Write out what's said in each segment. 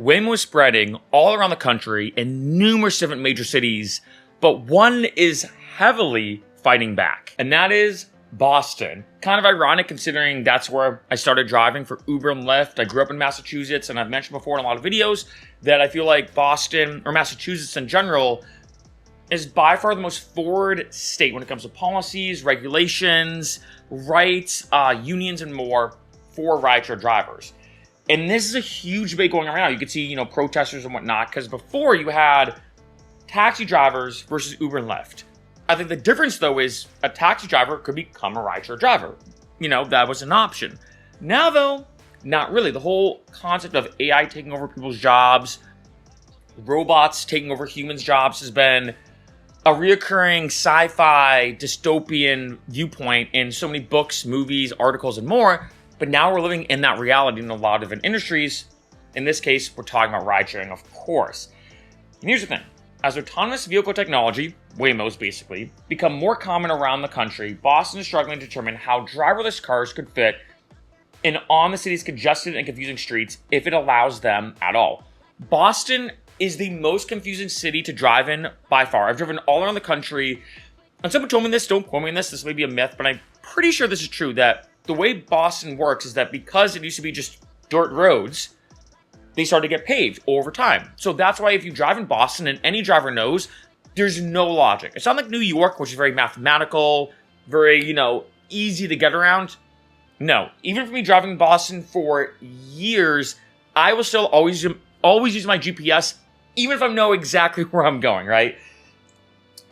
Waymo is spreading all around the country in numerous different major cities, but one is heavily fighting back, and that is Boston. Kind of ironic considering that's where I started driving for Uber and Lyft. I grew up in Massachusetts, and I've mentioned before in a lot of videos that I feel like Boston, or Massachusetts in general, is by far the most forward state when it comes to policies, regulations, rights, unions, and more for rideshare drivers. And this is a huge debate going on right now. You can see, protesters and whatnot, because before you had taxi drivers versus Uber and Lyft. I think the difference, though, is a taxi driver could become a rideshare driver. That was an option. Now, though, not really. The whole concept of AI taking over people's jobs, robots taking over humans' jobs has been a reoccurring sci-fi dystopian viewpoint in so many books, movies, articles, and more. But now we're living in that reality in a lot of different industries. In this case, we're talking about ride sharing, of course. And here's the thing. As autonomous vehicle technology, Waymos basically, become more common around the country, Boston is struggling to determine how driverless cars could fit in on the city's congested and confusing streets if it allows them at all. Boston is the most confusing city to drive in by far. I've driven all around the country, and someone told me this, don't quote me on this may be a myth, but I'm pretty sure this is true, that the way Boston works is that because it used to be just dirt roads, they started to get paved over time. So that's why if you drive in Boston, and any driver knows, there's no logic. It's not like New York, which is very mathematical, very, easy to get around. No. Even for me driving in Boston for years, I will still always use my GPS, even if I know exactly where I'm going, right?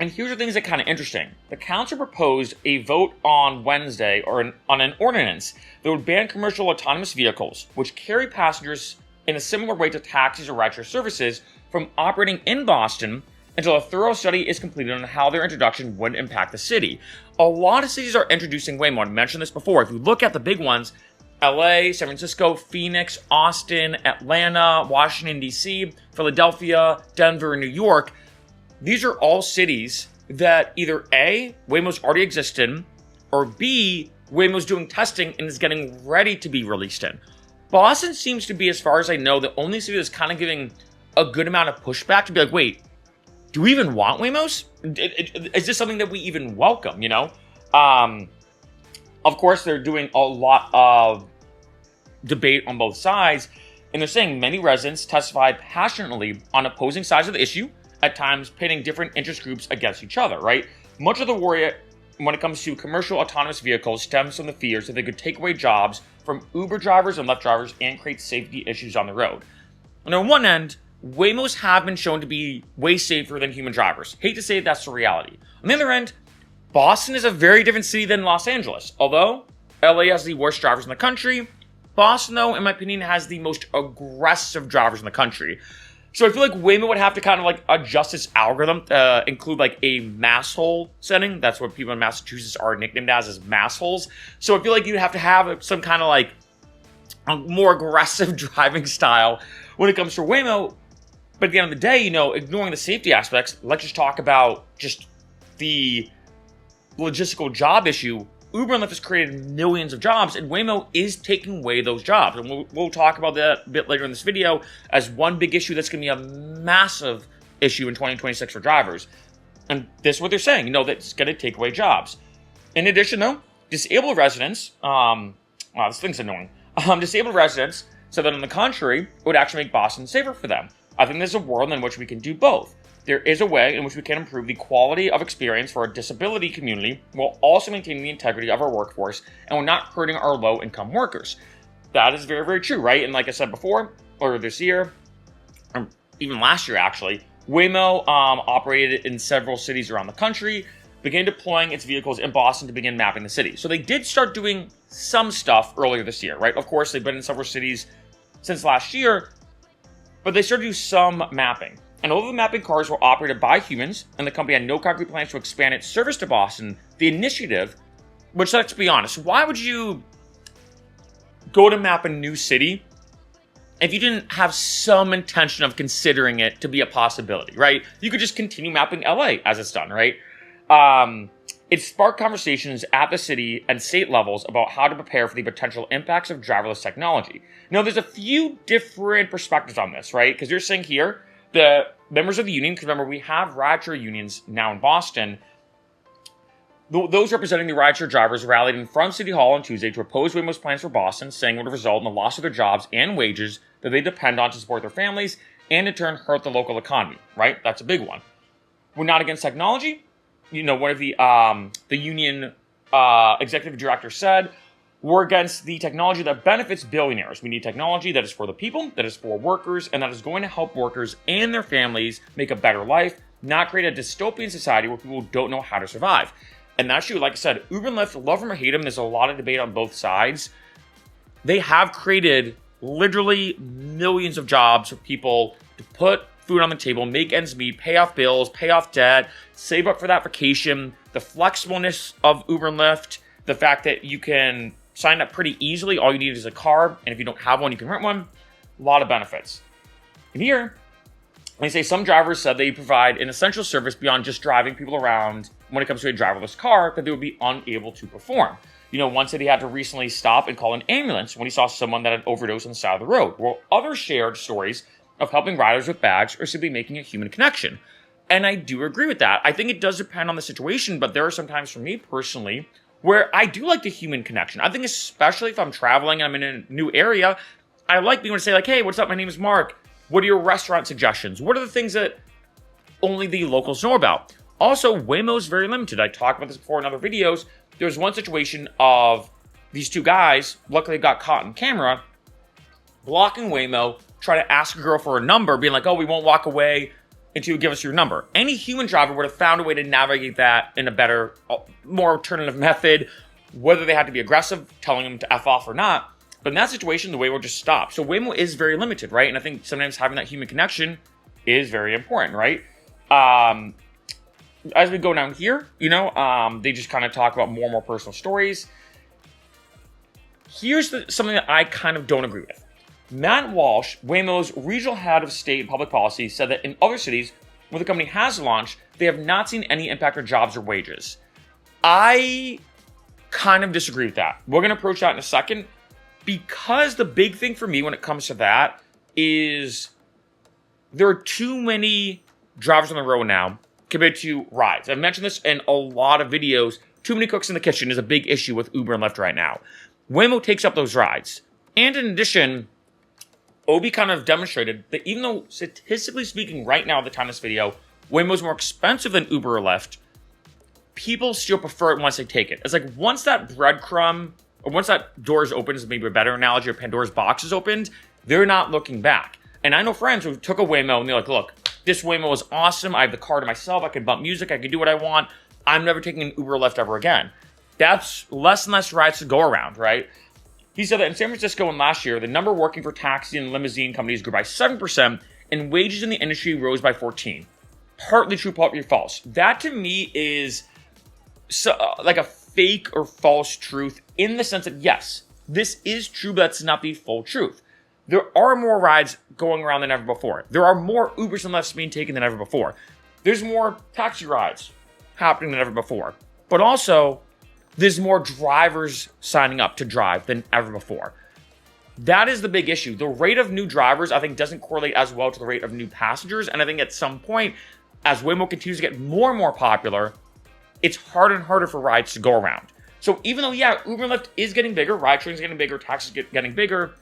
And here's the things that are kind of interesting. The council proposed a vote on Wednesday on an ordinance that would ban commercial autonomous vehicles, which carry passengers in a similar way to taxis or rideshare services, from operating in Boston until a thorough study is completed on how their introduction would impact the city. A lot of cities are introducing Waymo. I mentioned this before. If you look at the big ones, LA, San Francisco, Phoenix, Austin, Atlanta, Washington, D.C., Philadelphia, Denver, and New York, these are all cities that either A, Waymo's already exist in, or B, Waymo's doing testing and is getting ready to be released in. Boston seems to be, as far as I know, the only city that's kind of giving a good amount of pushback to be like, wait, do we even want Waymos? Is this something that we even welcome, Of course, they're doing a lot of debate on both sides, and they're saying many residents testified passionately on opposing sides of the issue, at times pitting different interest groups against each other, right? Much of the worry when it comes to commercial autonomous vehicles stems from the fears that they could take away jobs from Uber drivers and Lyft drivers and create safety issues on the road. And on one end, Waymos have been shown to be way safer than human drivers. Hate to say that's the reality. On the other end, Boston is a very different city than Los Angeles. Although LA has the worst drivers in the country, Boston, though, in my opinion, has the most aggressive drivers in the country. So I feel like Waymo would have to kind of adjust its algorithm to include a mass hole setting. That's what people in Massachusetts are nicknamed as mass holes. So I feel like you'd have to have some kind of a more aggressive driving style when it comes to Waymo. But at the end of the day, ignoring the safety aspects, let's just talk about just the logistical job issue. Uber and Lyft has created millions of jobs, and Waymo is taking away those jobs. And we'll talk about that a bit later in this video as one big issue that's going to be a massive issue in 2026 for drivers. And this is what they're saying, that it's going to take away jobs. In addition, though, disabled residents, wow, this thing's annoying. Disabled residents said that on the contrary, it would actually make Boston safer for them. I think there's a world in which we can do both. There is a way in which we can improve the quality of experience for our disability community while also maintaining the integrity of our workforce, and we're not hurting our low-income workers. That is very, very true, right? And like I said before, earlier this year, or even last year actually, Waymo operated in several cities around the country, began deploying its vehicles in Boston to begin mapping the city. So they did start doing some stuff earlier this year, right? Of course, they've been in several cities since last year, but they started to do some mapping. And although the mapping cars were operated by humans, and the company had no concrete plans to expand its service to Boston, the initiative, which, let's be honest, why would you go to map a new city if you didn't have some intention of considering it to be a possibility, right? You could just continue mapping LA as it's done, right? It sparked conversations at the city and state levels about how to prepare for the potential impacts of driverless technology. Now, there's a few different perspectives on this, right? Because you're saying here, the members of the union, because remember, we have rideshare unions now in Boston. Those representing the rideshare drivers rallied in front of City Hall on Tuesday to oppose Waymo's plans for Boston, saying it would result in the loss of their jobs and wages that they depend on to support their families, and in turn hurt the local economy, right? That's a big one. We're not against technology. One of the union executive director said, we're against the technology that benefits billionaires. We need technology that is for the people, that is for workers, and that is going to help workers and their families make a better life, not create a dystopian society where people don't know how to survive. And that's true. Like I said, Uber and Lyft, love them or hate them, there's a lot of debate on both sides. They have created literally millions of jobs for people to put food on the table, make ends meet, pay off bills, pay off debt, save up for that vacation, the flexibleness of Uber and Lyft, the fact that you can sign up pretty easily. All you need is a car, and if you don't have one, you can rent one. A lot of benefits. And here, they say some drivers said they provide an essential service beyond just driving people around when it comes to a driverless car that they would be unable to perform. One said he had to recently stop and call an ambulance when he saw someone that had overdosed on the side of the road, while others shared stories of helping riders with bags or simply making a human connection. And I do agree with that. I think it does depend on the situation, but there are some times for me personally where I do like the human connection. I think especially if I'm traveling and I'm in a new area, I like being able to say like, hey, what's up? My name is Mark. What are your restaurant suggestions? What are the things that only the locals know about? Also, Waymo is very limited. I talked about this before in other videos. There was one situation of these two guys, luckily got caught on camera, blocking Waymo, trying to ask a girl for a number, being like, oh, we won't walk away until you give us your number. Any human driver would have found a way to navigate that in a better, more alternative method, whether they had to be aggressive, telling them to F off or not. But in that situation, the Waymo just stopped. So Waymo is very limited, right? And I think sometimes having that human connection is very important, right? As we go down here, they just kind of talk about more and more personal stories. Here's something that I kind of don't agree with. Matt Walsh, Waymo's regional head of state and public policy, said that in other cities where the company has launched, they have not seen any impact on jobs or wages. I kind of disagree with that. We're going to approach that in a second, because the big thing for me when it comes to that is there are too many drivers on the road now compared to rides. I've mentioned this in a lot of videos. Too many cooks in the kitchen is a big issue with Uber and Lyft right now. Waymo takes up those rides. And in addition, Obi kind of demonstrated that even though statistically speaking right now at the time of this video, Waymo is more expensive than Uber or Lyft, people still prefer it once they take it. It's like once that breadcrumb, or once that door is opened, is maybe a better analogy, or Pandora's box is opened, they're not looking back. And I know friends who took a Waymo and they're like, look, this Waymo is awesome. I have the car to myself. I can bump music. I can do what I want. I'm never taking an Uber or Lyft ever again. That's less and less rides to go around, right? He said that in San Francisco in last year, the number working for taxi and limousine companies grew by 7%, and wages in the industry rose by 14%. Partly true, partly false. That to me is like a fake or false truth in the sense that, yes, this is true, but that's not the full truth. There are more rides going around than ever before. There are more Ubers and Lyfts being taken than ever before. There's more taxi rides happening than ever before. But also, there's more drivers signing up to drive than ever before. That is the big issue. The rate of new drivers, I think, doesn't correlate as well to the rate of new passengers. And I think at some point, as Waymo continues to get more and more popular, it's harder and harder for rides to go around. So even though, yeah, Uber and Lyft is getting bigger, ride sharing is getting bigger, taxis getting bigger,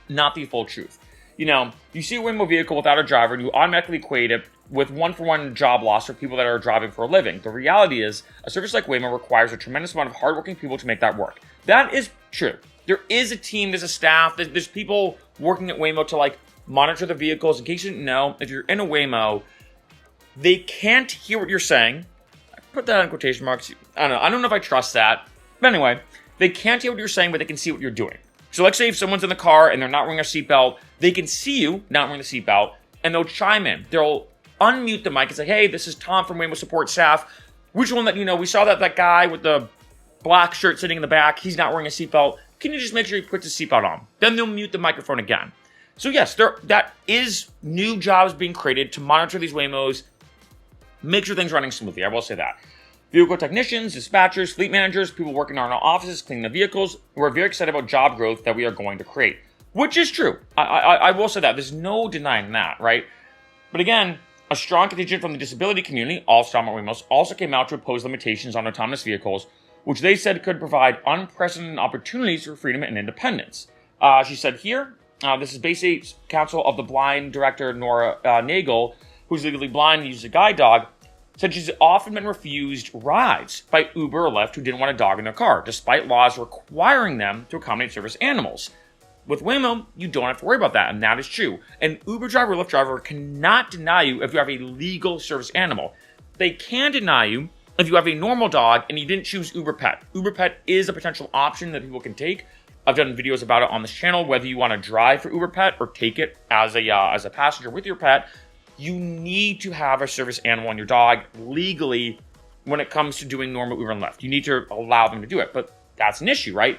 not the full truth. You see a Waymo vehicle without a driver and you automatically equate it with one-for-one job loss for people that are driving for a living. The reality is, a service like Waymo requires a tremendous amount of hardworking people to make that work. That is true. There is a team, there's a staff, there's people working at Waymo to monitor the vehicles. In case you didn't know, if you're in a Waymo, they can't hear what you're saying. I put that in quotation marks. I don't know if I trust that. But anyway, they can't hear what you're saying, but they can see what you're doing. So let's say if someone's in the car and they're not wearing a seatbelt, they can see you not wearing the seatbelt, and they'll chime in. They'll unmute the mic and say, hey, this is Tom from Waymo support staff. Which one that, we saw that guy with the black shirt sitting in the back, he's not wearing a seatbelt. Can you just make sure he puts his seatbelt on? Then they'll mute the microphone again. So yes, that is new jobs being created to monitor these Waymos, make sure things are running smoothly. I will say that. Vehicle technicians, dispatchers, fleet managers, people working in our offices, cleaning the vehicles. We're very excited about job growth that we are going to create, which is true. I will say that. There's no denying that, right? But again, a strong contingent from the disability community, all Stalmart Waymos, also came out to oppose limitations on autonomous vehicles, which they said could provide unprecedented opportunities for freedom and independence. She said here, this is Bay State Council of the Blind Director Nora Nagel, who's legally blind and uses a guide dog, said she's often been refused rides by Uber or Lyft who didn't want a dog in their car, despite laws requiring them to accommodate service animals. With Waymo, you don't have to worry about that, and that is true. An Uber driver or Lyft driver cannot deny you if you have a legal service animal. They can deny you if you have a normal dog and you didn't choose Uber Pet. Uber Pet is a potential option that people can take. I've done videos about it on this channel, whether you want to drive for Uber Pet or take it as a passenger with your pet. You need to have a service animal on your dog legally when it comes to doing normal Uber and Lyft. You need to allow them to do it, but that's an issue, right?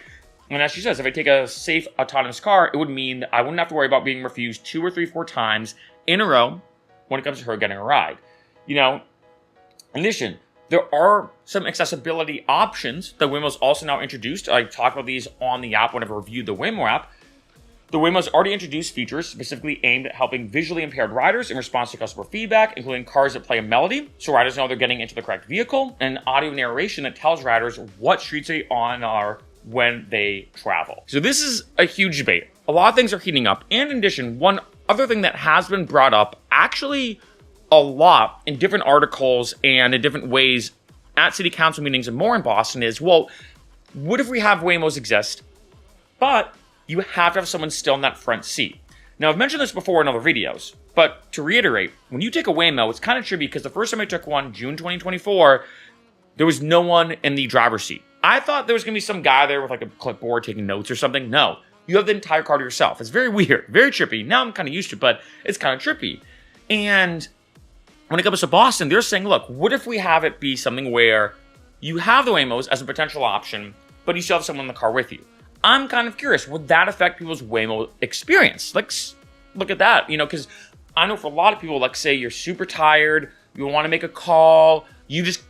And as she says, if I take a safe autonomous car, it would mean that I wouldn't have to worry about being refused 2 or 3, 4 times in a row when it comes to her getting a ride. In addition, there are some accessibility options that Waymo's also now introduced. I talked about these on the app whenever I reviewed the Waymo app. The Waymo's already introduced features specifically aimed at helping visually impaired riders in response to customer feedback, including cars that play a melody, so riders know they're getting into the correct vehicle, and audio narration that tells riders what streets they are when they travel. So this is a huge debate. A lot of things are heating up. And in addition, one other thing that has been brought up actually a lot in different articles and in different ways at city council meetings and more in Boston is, well, what if we have Waymos exist, but you have to have someone still in that front seat? Now, I've mentioned this before in other videos, but to reiterate, when you take a Waymo, it's kind of tricky because the first time I took one, June 2024, there was no one in the driver's seat. I thought there was going to be some guy there with like a clipboard taking notes or something. No, you have the entire car to yourself. It's very weird, very trippy. Now I'm kind of used to it, but it's kind of trippy. And when it comes to Boston, they're saying, look, what if we have it be something where you have the Waymos as a potential option, but you still have someone in the car with you? I'm kind of curious, would that affect people's Waymo experience? Like, look at that, because I know for a lot of people, like say you're super tired, you want to make a call, you just,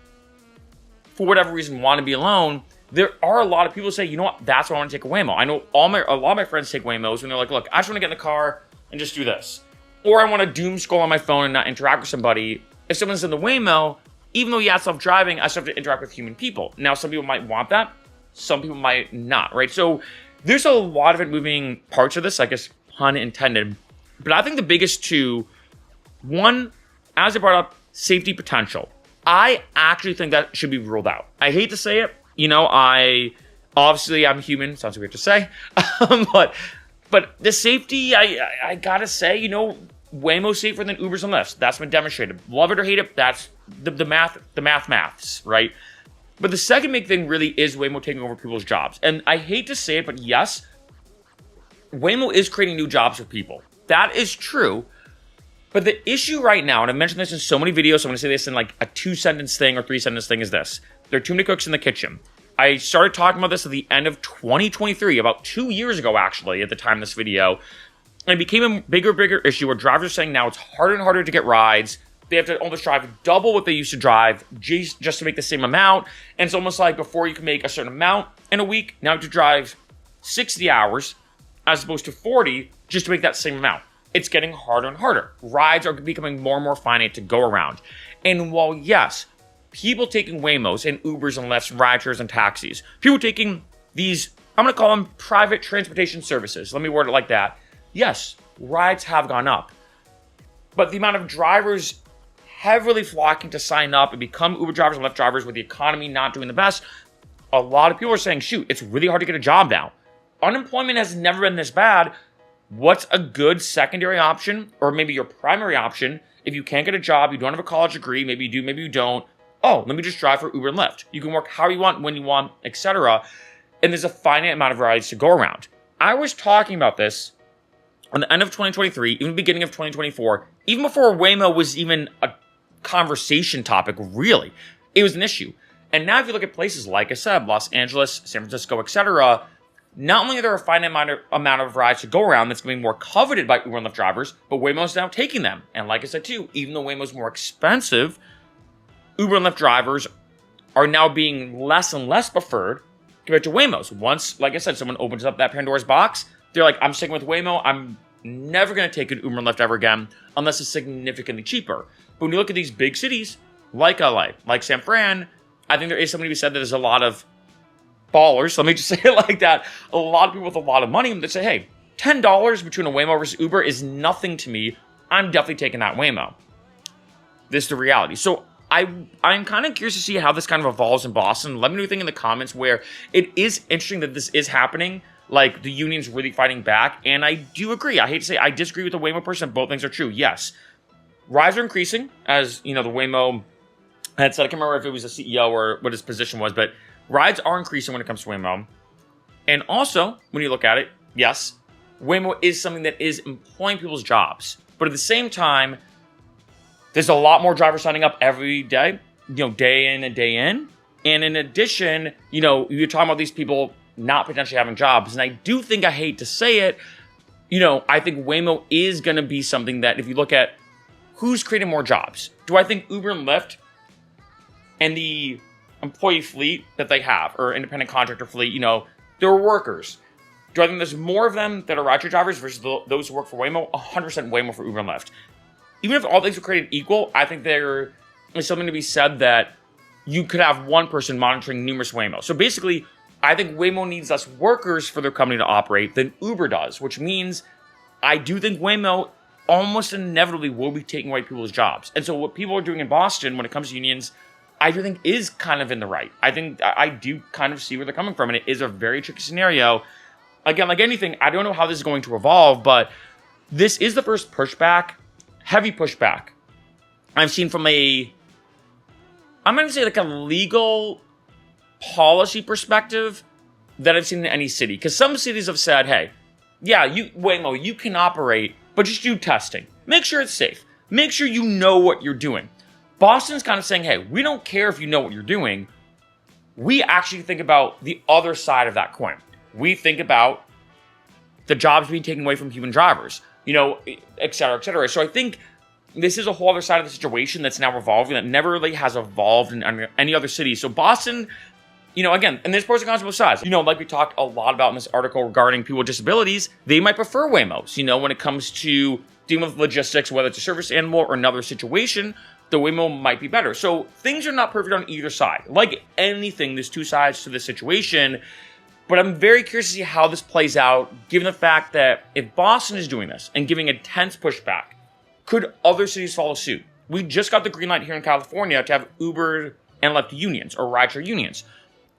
for whatever reason, want to be alone. There are a lot of people who say, you know what, that's why I want to take a Waymo. I know a lot of my friends take Waymos when they're like, look, I just want to get in the car and just do this. Or I want to doom scroll on my phone and not interact with somebody. If someone's in the Waymo, even though you have self-driving, I still have to interact with human people. Now, some people might want that. Some people might not, right? So there's a lot of it moving parts of this, I guess, pun intended. But I think the biggest two, one, as I brought up, safety potential. I actually think that should be ruled out. I hate to say it. I'm human. Sounds weird to say. but the safety, I gotta say, Waymo's safer than Ubers and Lyfts. That's been demonstrated. Love it or hate it, that's the maths, right? But the second big thing really is Waymo taking over people's jobs. And I hate to say it, but yes, Waymo is creating new jobs for people. That is true. But the issue right now, and I've mentioned this in so many videos, so I'm going to say this in like a 2-sentence thing or 3-sentence thing, is this. There are too many cooks in the kitchen. I started talking about this at the end of 2023, about 2 years ago, actually, at the time of this video. And it became a bigger issue where drivers are saying now it's harder and harder to get rides. They have to almost drive double what they used to drive just to make the same amount. And it's almost like before you can make a certain amount in a week, now you have to drive 60 hours as opposed to 40 just to make that same amount. It's getting harder and harder. Rides are becoming more and more finite to go around. And while, yes, people taking Waymos and Ubers and Lyfts, rideshares and taxis, people taking these, I'm going to call them private transportation services. Let me word it like that. Yes, rides have gone up. But the amount of drivers heavily flocking to sign up and become Uber drivers and Lyft drivers with the economy not doing the best, a lot of people are saying, shoot, it's really hard to get a job now. Unemployment has never been this bad. What's a good secondary option, or maybe your primary option, if you can't get a job, you don't have a college degree, maybe you do, maybe you don't. Oh, let me just drive for Uber and Lyft. You can work how you want, when you want, etc. And there's a finite amount of rides to go around. I was talking about this on the end of 2023, even the beginning of 2024, even before Waymo was even a conversation topic, really. It was an issue. And now if you look at places like I said, Los Angeles, San Francisco, etc., not only are there a finite amount of rides to go around that's going to be more coveted by Uber and Lyft drivers, but Waymo's now taking them. And like I said too, even though Waymo's more expensive, Uber and Lyft drivers are now being less and less preferred compared to Waymos. Once, like I said, someone opens up that Pandora's box, they're like, I'm sticking with Waymo. I'm never going to take an Uber and Lyft ever again unless it's significantly cheaper. But when you look at these big cities, like LA, like San Fran, I think there is something to be said that there's a lot of ballers, let me just say it like that, a lot of people with a lot of money that say, hey, $10 between a Waymo versus Uber is nothing to me. I'm definitely taking that Waymo. This is the reality. So I'm kind of curious to see how this kind of evolves in Boston. Let me know what you think in the comments, where it is interesting that this is happening. Like, the union's really fighting back. And I do agree. I hate to say I disagree with the Waymo person. Both things are true. Yes. Rides are increasing, as, you know, the Waymo had said. I can't remember if it was a CEO or what his position was, but rides are increasing when it comes to Waymo. And also, when you look at it, yes, Waymo is something that is employing people's jobs. But at the same time, there's a lot more drivers signing up every day, you know, day in and day in. And in addition, you know, you're talking about these people not potentially having jobs. And I do think, I hate to say it, you know, I think Waymo is going to be something that, if you look at who's creating more jobs, do I think Uber and Lyft and the employee fleet that they have, or independent contractor fleet, you know, they're workers. Do I think there's more of them that are rideshare drivers versus those who work for Waymo? 100% Waymo for Uber and Lyft. Even if all things are created equal, I think there is something to be said that you could have one person monitoring numerous Waymos. So basically, I think Waymo needs less workers for their company to operate than Uber does, which means I do think Waymo almost inevitably will be taking away people's jobs. And so what people are doing in Boston when it comes to unions, I do think is kind of in the right. I think I do kind of see where they're coming from, and it is a very tricky scenario. Again, like anything, I don't know how this is going to evolve, but this is the first pushback, heavy pushback, I've seen from I'm going to say like a legal policy perspective that I've seen in any city. Because some cities have said, hey, yeah, Waymo, you can operate, but just do testing. Make sure it's safe. Make sure you know what you're doing. Boston's kind of saying, hey, we don't care if you know what you're doing. We actually think about the other side of that coin. We think about the jobs being taken away from human drivers, you know, et cetera, et cetera. So I think this is a whole other side of the situation that's now evolving, that never really has evolved in any other city. So Boston, you know, again, and there's pros and cons on both sides. You know, like we talked a lot about in this article regarding people with disabilities, they might prefer Waymos, you know, when it comes to dealing with logistics, whether it's a service animal or another situation, the Waymo might be better. So things are not perfect on either side. Like anything, there's two sides to the situation. But I'm very curious to see how this plays out, given the fact that if Boston is doing this and giving intense pushback, could other cities follow suit? We just got the green light here in California to have Uber and Lyft unions, or rideshare unions.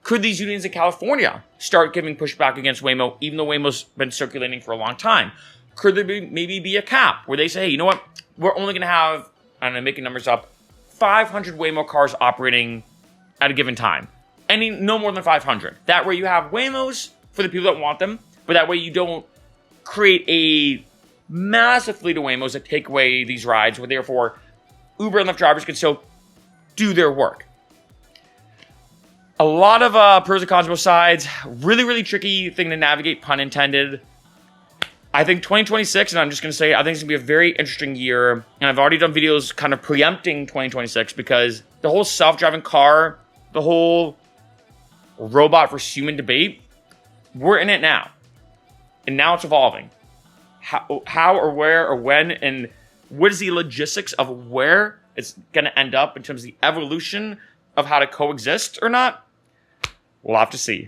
Could these unions in California start giving pushback against Waymo, even though Waymo's been circulating for a long time? Could there maybe be a cap where they say, hey, you know what? We're only going to have, I'm making numbers up, 500 Waymo cars operating at a given time. No more than 500. That way you have Waymos for the people that want them, but that way you don't create a massive fleet of Waymos that take away these rides, where therefore Uber and Lyft drivers can still do their work. A lot of pros and cons on both sides. Really, really tricky thing to navigate, pun intended. I think 2026, and I'm just going to say, I think it's going to be a very interesting year. And I've already done videos kind of preempting 2026, because the whole self-driving car, the whole robot versus human debate, we're in it now. And now it's evolving. How or where or when, and what is the logistics of where it's going to end up in terms of the evolution of how to coexist or not? We'll have to see.